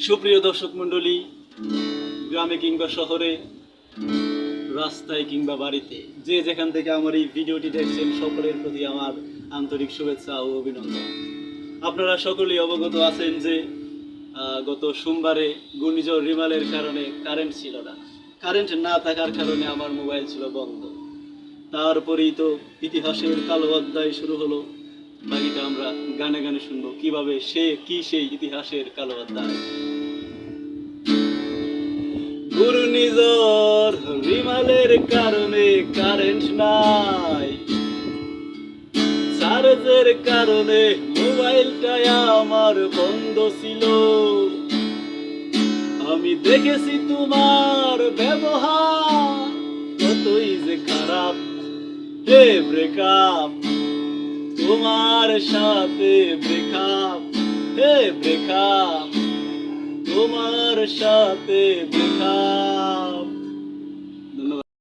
সুপ্রিয় দর্শক মণ্ডলী, গ্রামে কিংবা শহরে, রাস্তায় কিংবা বাড়িতে, যে যেখান থেকে আমার এই ভিডিওটি দেখছেন, সকলের প্রতি আমার আন্তরিক শুভেচ্ছা ও অভিনন্দন। আপনারা সকলেই অবগত আছেন যে গত সোমবারে ঘূর্ণিঝড় রিমালের কারণে কারেন্ট ছিল না। কারেন্ট না থাকার কারণে আমার মোবাইল ছিল বন্ধ। তারপরেই তো ইতিহাসের কালো অধ্যায় শুরু হলো। বাকিটা আমরা গানে গানে শুনবো, কিভাবে সেই ইতিহাসের কালো অধ্যায়। ঘূর্ণিঝড় রিমালের কারণে কারেন্ট নাই, চার্জের কারণে মোবাইলটা আমার বন্ধ ছিল। আমি দেখেছি তোমার ব্যবহার কতই যে খারাপ, হে ব্রেকআপ, তোমার সাথে ব্রেকআপ, হে ব্রেকআপ, তোমার সাথে ব্রেকআপ।